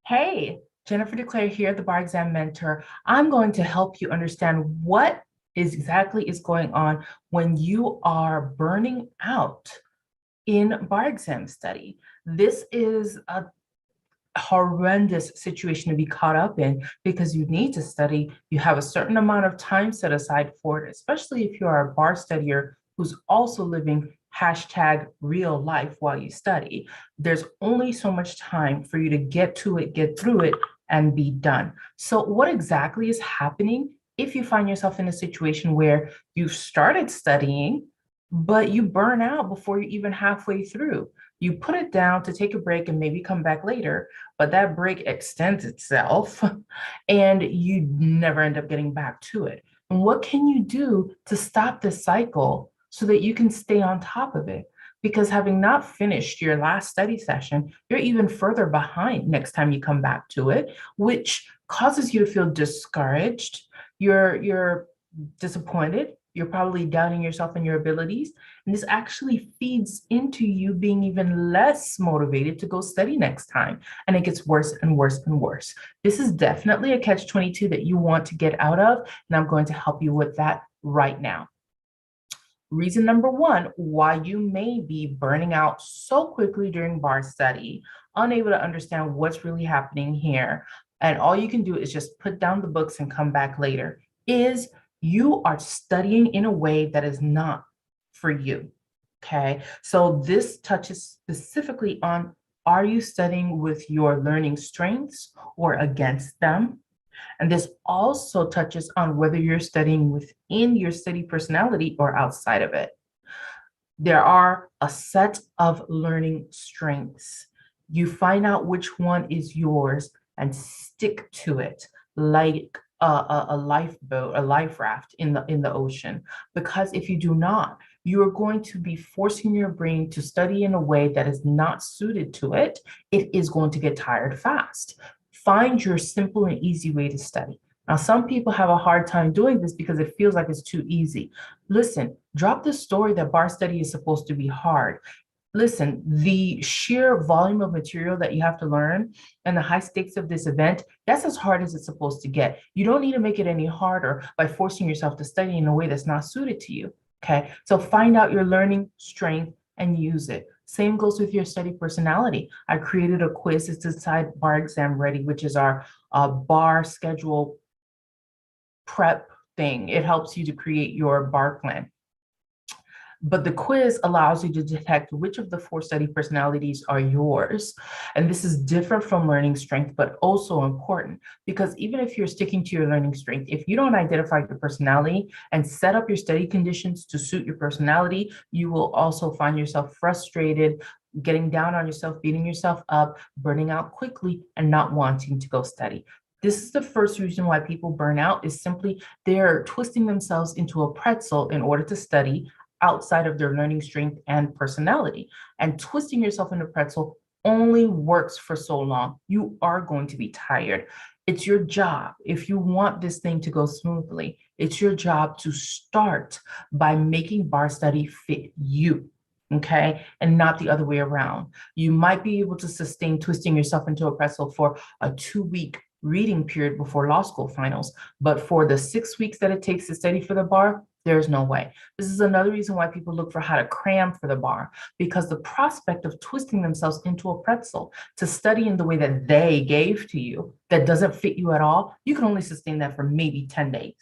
Hey, Jennifer Duclair here, the Bar Exam Mentor. I'm going to help you understand what is going on when you are burning out in bar exam study. This is a horrendous situation to be caught up in because you need to study. You have a certain amount of time set aside for it, especially if you are a bar studier who's also living hashtag real life while you study. There's only so much time for you to get to it, get through it, and be done. So, what exactly is happening if you find yourself in a situation where you've started studying, but you burn out before you're even halfway through? You put it down to take a break and maybe come back later, but that break extends itself and you never end up getting back to it. And what can you do to stop this cycle so that you can stay on top of it? Because having not finished your last study session, you're even further behind next time you come back to it, which causes you to feel discouraged. You're disappointed. You're probably doubting yourself and your abilities. And this actually feeds into you being even less motivated to go study next time. And it gets worse and worse and worse. This is definitely a catch-22 that you want to get out of. And I'm going to help you with that right now. Reason number one, why you may be burning out so quickly during bar study, unable to understand what's really happening here, and all you can do is just put down the books and come back later, is you are studying in a way that is not for you. Okay, so this touches specifically on, are you studying with your learning strengths or against them? And this also touches on whether you're studying within your study personality or outside of it. There are a set of learning strengths. You find out which one is yours and stick to it like a lifeboat, a life raft in the ocean. Because if you do not, you are going to be forcing your brain to study in a way that is not suited to it. It is going to get tired fast. Find your simple and easy way to study. Now, some people have a hard time doing this because it feels like it's too easy. Listen, drop the story that bar study is supposed to be hard. Listen, the sheer volume of material that you have to learn and the high stakes of this event, that's as hard as it's supposed to get. You don't need to make it any harder by forcing yourself to study in a way that's not suited to you. Okay, so find out your learning strength and use it. Same goes with your study personality. I created a quiz. It's inside Bar Exam Ready, which is our bar schedule prep thing. It helps you to create your bar plan. But the quiz allows you to detect which of the 4 study personalities are yours. And this is different from learning strength, but also important because even if you're sticking to your learning strength, if you don't identify your personality and set up your study conditions to suit your personality, you will also find yourself frustrated, getting down on yourself, beating yourself up, burning out quickly, and not wanting to go study. This is the first reason why people burn out, is simply they're twisting themselves into a pretzel in order to study outside of their learning strength and personality. And twisting yourself in a pretzel only works for so long. You are going to be tired. It's your job. If you want this thing to go smoothly, it's your job to start by making bar study fit you. Okay, and not the other way around. You might be able to sustain twisting yourself into a pretzel for a 2-week reading period before law school finals, but for the 6 weeks that it takes to study for the bar, there's no way. This is another reason why people look for how to cram for the bar, because the prospect of twisting themselves into a pretzel to study in the way that they gave to you that doesn't fit you at all, you can only sustain that for maybe 10 days.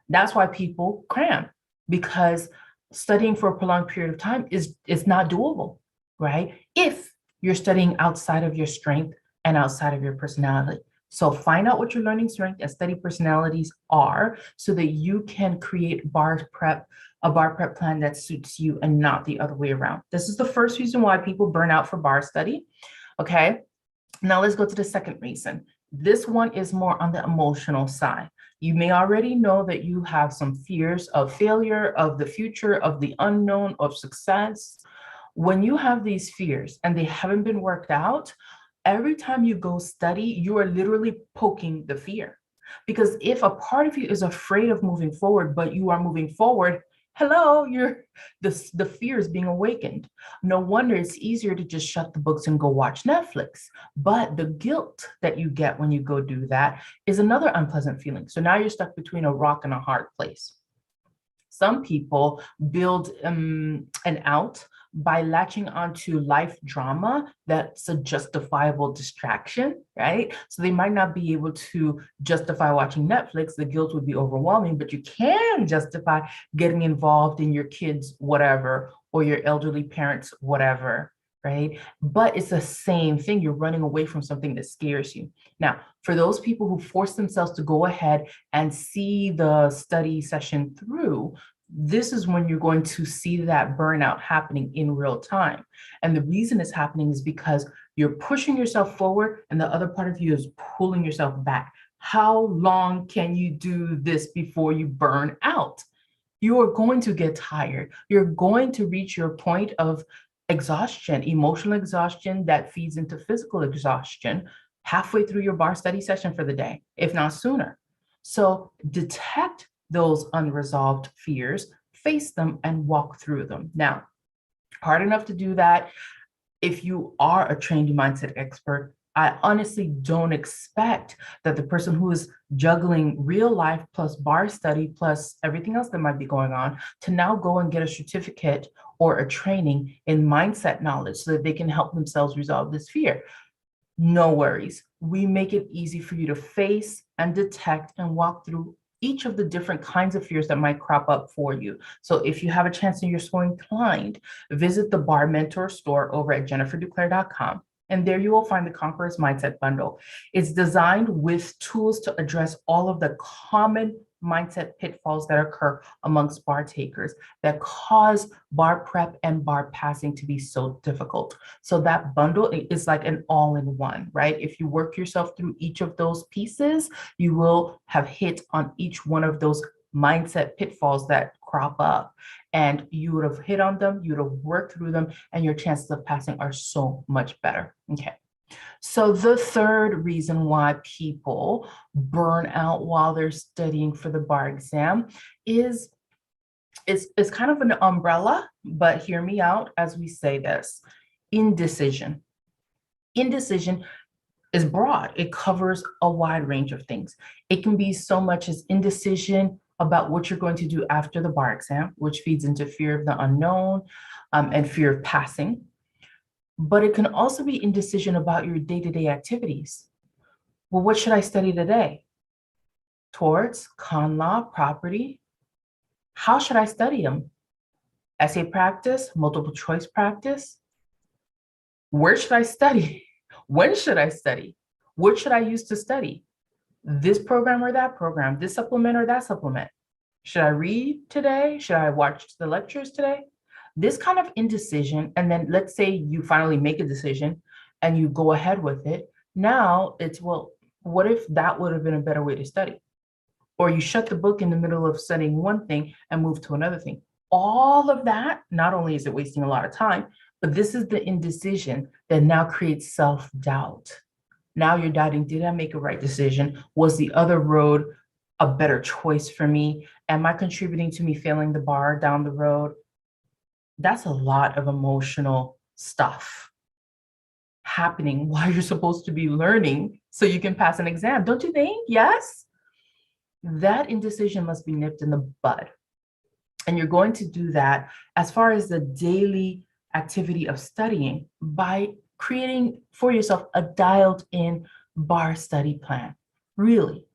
That's why people cram, because studying for a prolonged period of time is not doable, right? If you're studying outside of your strength and outside of your personality. So find out what your learning strength and study personalities are so that you can create a bar prep plan that suits you and not the other way around. This is the first reason why people burn out for bar study. Okay, now let's go to the second reason. This one is more on the emotional side. You may already know that you have some fears of failure, of the future, of the unknown, of success. When you have these fears and they haven't been worked out, every time you go study, you are literally poking the fear. Because if a part of you is afraid of moving forward, but you are moving forward hello, the fear is being awakened. No wonder it's easier to just shut the books and go watch Netflix. But the guilt that you get when you go do that is another unpleasant feeling. So now you're stuck between a rock and a hard place. Some people build an out by latching onto life drama that's a justifiable distraction, right? So they might not be able to justify watching Netflix. The guilt would be overwhelming, but you can justify getting involved in your kids' whatever or your elderly parents' whatever, right? But it's the same thing. You're running away from something that scares you. Now, for those people who force themselves to go ahead and see the study session through, this is when you're going to see that burnout happening in real time. And the reason it's happening is because you're pushing yourself forward and the other part of you is pulling yourself back. How long can you do this before you burn out? You are going to get tired. You're going to reach your point of exhaustion, emotional exhaustion that feeds into physical exhaustion halfway through your bar study session for the day, if not sooner. So detect those unresolved fears, face them, and walk through them. Now, hard enough to do that. If you are a trained mindset expert, I honestly don't expect that the person who is juggling real life plus bar study plus everything else that might be going on to now go and get a certificate or a training in mindset knowledge so that they can help themselves resolve this fear. No worries. We make it easy for you to face and detect and walk through each of the different kinds of fears that might crop up for you. So if you have a chance and you're so inclined, visit the Bar Mentor store over at jenniferduclair.com. And there you will find the Conqueror's Mindset Bundle. It's designed with tools to address all of the common mindset pitfalls that occur amongst bar takers that cause bar prep and bar passing to be so difficult. So that bundle is like an all-in-one, right? If you work yourself through each of those pieces, you will have hit on each one of those mindset pitfalls that crop up, and you would have hit on them, you would have worked through them, and your chances of passing are so much better. Okay. So the third reason why people burn out while they're studying for the bar exam is it's kind of an umbrella, but hear me out as we say this. Indecision. Indecision is broad. It covers a wide range of things. It can be so much as indecision about what you're going to do after the bar exam, which feeds into fear of the unknown and fear of passing. But it can also be indecision about your day-to-day activities. Well, what should I study today? Torts, con law, property. How should I study them? Essay practice, multiple choice practice. Where should I study? When should I study? What should I use to study? This program or that program, this supplement or that supplement. Should I read today? Should I watch the lectures today? This kind of indecision, and then let's say you finally make a decision and you go ahead with it. Now it's, well, what if that would have been a better way to study? Or you shut the book in the middle of studying one thing and move to another thing. All of that, not only is it wasting a lot of time, but this is the indecision that now creates self-doubt. Now you're doubting, did I make a right decision? Was the other road a better choice for me? Am I contributing to me failing the bar down the road? That's a lot of emotional stuff happening while you're supposed to be learning so you can pass an exam. Don't you think? Yes? That indecision must be nipped in the bud. And you're going to do that as far as the daily activity of studying by creating for yourself a dialed in bar study plan. Really,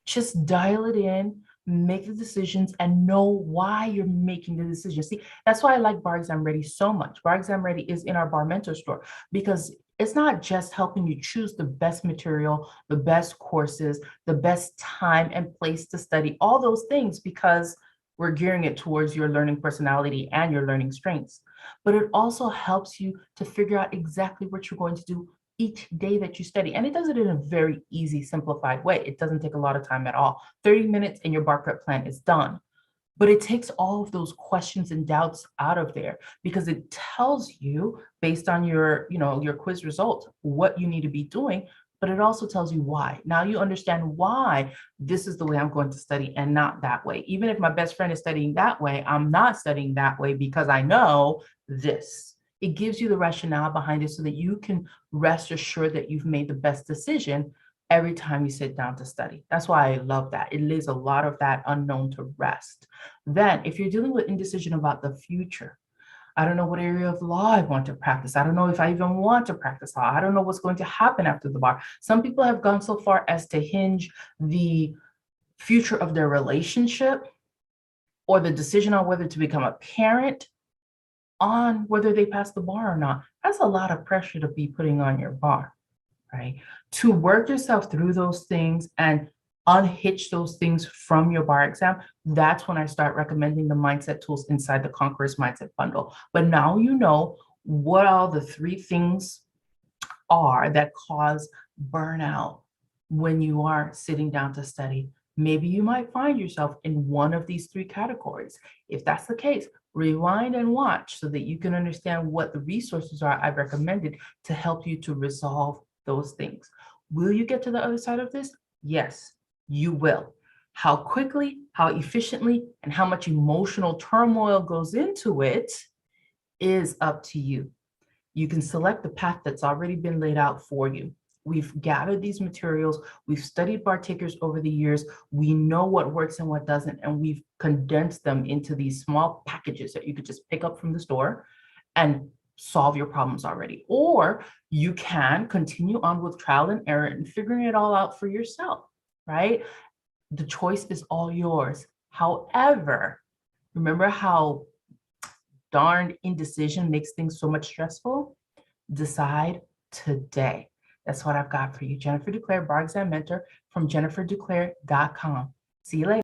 just dial it in, make the decisions, and know why you're making the decisions. See, that's why I like Bar Exam Ready so much. Bar Exam Ready is in our Bar Mentor store because it's not just helping you choose the best material, the best courses, the best time and place to study, all those things, because we're gearing it towards your learning personality and your learning strengths. But it also helps you to figure out exactly what you're going to do each day that you study. And it does it in a very easy, simplified way. It doesn't take a lot of time at all. 30 minutes and your bar prep plan is done. But it takes all of those questions and doubts out of there because it tells you based on your quiz results, what you need to be doing but it also tells you why. Now you understand why this is the way I'm going to study and not that way. Even if my best friend is studying that way, I'm not studying that way because I know this. It gives you the rationale behind it so that you can rest assured that you've made the best decision every time you sit down to study. That's why I love that. It lays a lot of that unknown to rest. Then, if you're dealing with indecision about the future, I don't know what area of law I want to practice. I don't know if I even want to practice law. I don't know what's going to happen after the bar. Some people have gone so far as to hinge the future of their relationship or the decision on whether to become a parent on whether they pass the bar or not. That's a lot of pressure to be putting on your bar, right? To work yourself through those things and unhitch those things from your bar exam, that's when I start recommending the mindset tools inside the Conqueror's Mindset Bundle. But now you know what all the three things are that cause burnout when you are sitting down to study. Maybe you might find yourself in one of these three categories. If that's the case, rewind and watch so that you can understand what the resources are I've recommended to help you to resolve those things. Will you get to the other side of this? Yes, you will. How quickly, how efficiently, and how much emotional turmoil goes into it is up to you. You can select the path that's already been laid out for you. We've gathered these materials, we've studied bar takers over the years, we know what works and what doesn't, and we've condensed them into these small packages that you could just pick up from the store and solve your problems already. Or you can continue on with trial and error and figuring it all out for yourself, right? The choice is all yours. However, remember how darned indecision makes things so much stressful? Decide today. That's what I've got for you. Jennifer Duclair, bar exam mentor from jenniferduclair.com. See you later.